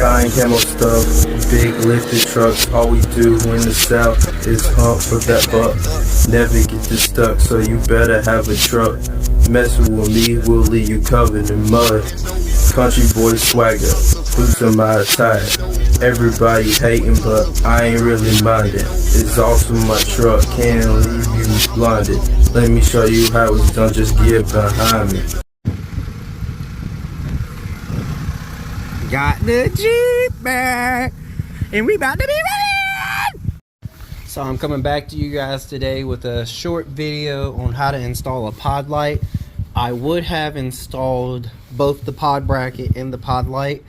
shine camo stuff, big lifted trucks. All we do in the south is hump for that buck. Never get this stuck, so you better have a truck. Messing with me will leave you covered in mud. Country boy swagger, boots on my attire. Everybody hating, but I ain't really minding. It's awesome, my truck can't leave you blinded. Let me show you how it's done, just get behind me. Got the Jeep back, and we about to be ready. So I'm coming back to you guys today with a short video on how to install a pod light. I would have installed both the pod bracket and the pod light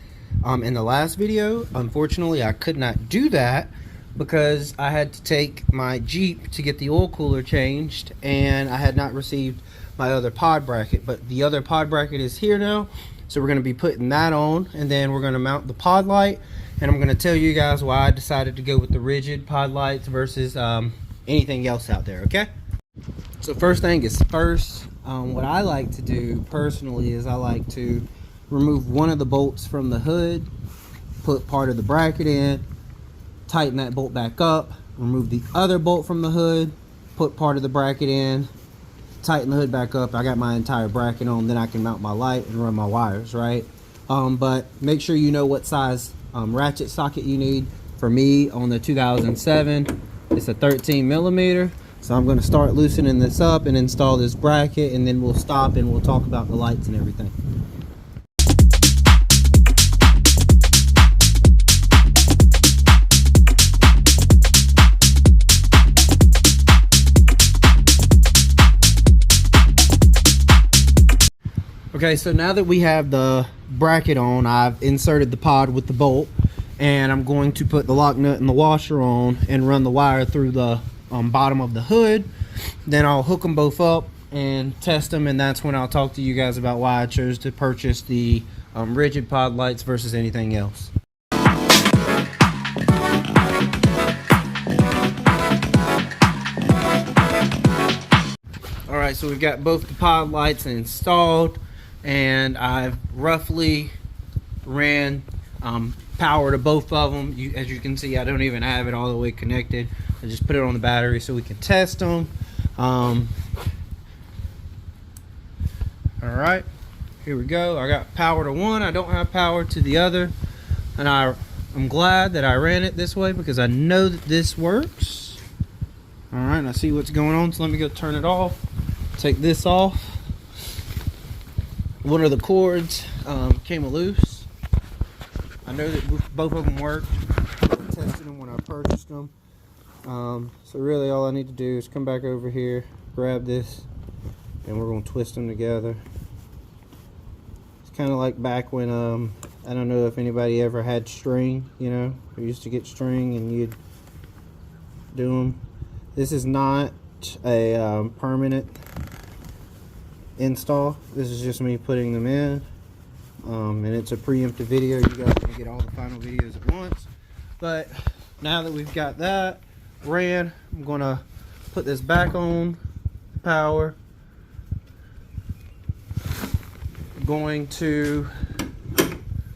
in the last video. Unfortunately, I could not do that because I had to take my Jeep to get the oil cooler changed, and I had not received my other pod bracket. But the other pod bracket is here now. So we're going to be putting that on, and then we're going to mount the pod light, and I'm going to tell you guys why I decided to go with the rigid pod lights versus anything else out there, okay? So first thing is first, what I like to do personally is I like to remove one of the bolts from the hood, put part of the bracket in, tighten that bolt back up, remove the other bolt from the hood, put part of the bracket in, tighten the hood back up. I got my entire bracket on, then I can mount my light and run my wires, right? But make sure you know what size ratchet socket you need. For me, on the 2007, it's a 13 millimeter. So I'm going to start loosening this up and install this bracket, and then we'll stop and we'll talk about the lights and everything. Okay, so now that we have the bracket on, I've inserted the pod with the bolt, and I'm going to put the lock nut and the washer on and run the wire through the bottom of the hood. Then I'll hook them both up and test them, and that's when I'll talk to you guys about why I chose to purchase the rigid pod lights versus anything else. Alright, so we've got both the pod lights installed, and I've roughly ran power to both of them. As you can see, I don't even have it all the way connected. I just put it on the battery so we can test them. Alright, here we go. I got power to one. I don't have power to the other, and I'm glad that I ran it this way because I know that this works. Alright, I see what's going on, so let me go turn it off. Take this off. One of the cords came loose. I know that both of them worked. I tested them when I purchased them. So really all I need to do is come back over here, grab this, and we're going to twist them together. It's kind of like back when, I don't know if anybody ever had string, you know. We used to get string and you'd do them. This is not a permanent install. This is just me putting them in, and it's a preemptive video. You guys can get all the final videos at once. But now that we've got that ran, I'm gonna put this back on power. I'm going to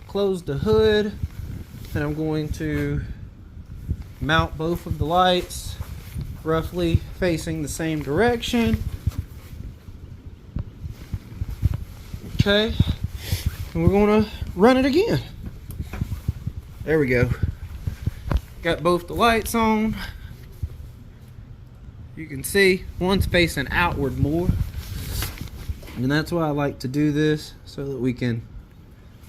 close the hood, and I'm going to mount both of the lights roughly facing the same direction. Okay, and we're gonna run it again. There we go. Got both the lights on. You can see one's facing outward more, and that's why I like to do this, so that we can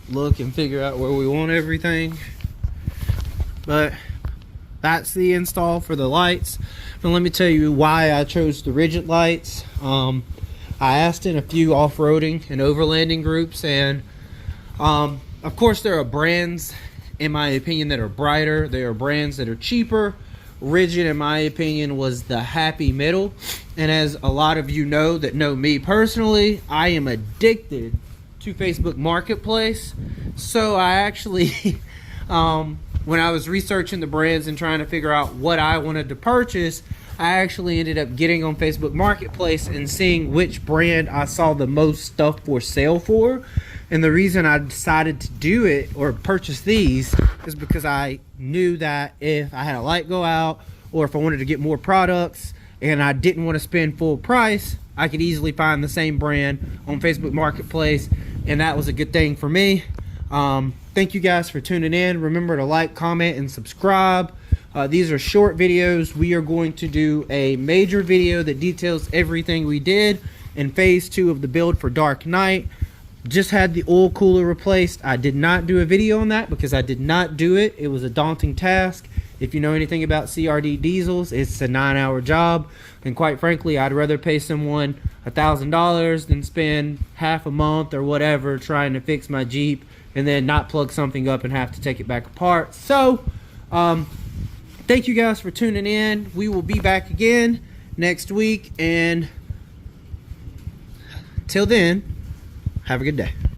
look and figure out where we want everything. But that's the install for the lights. Now let me tell you why I chose the rigid lights. I asked in a few off-roading and overlanding groups, and of course there are brands, in my opinion, that are brighter. There are brands that are cheaper. Rigid, in my opinion, was the happy middle. And as a lot of you know that know me personally, I am addicted to Facebook Marketplace. So I actually, when I was researching the brands and trying to figure out what I wanted to purchase, I actually ended up getting on Facebook Marketplace and seeing which brand I saw the most stuff for sale for. And the reason I decided to do it or purchase these is because I knew that if I had a light go out, or if I wanted to get more products and I didn't want to spend full price, I could easily find the same brand on Facebook Marketplace, and that was a good thing for me. Thank you guys for tuning in. Remember to like, comment, and subscribe. These are short videos. We are going to do a major video that details everything we did in phase 2 of the build for Dark Knight. Just had the oil cooler replaced. I did not do a video on that because I did not do it. It was a daunting task. If you know anything about CRD diesels, it's a 9-hour job, and quite frankly, I'd rather pay someone $1,000 than spend half a month or whatever trying to fix my Jeep and then not plug something up and have to take it back apart. So thank you guys for tuning in. We will be back again next week, and till then, have a good day.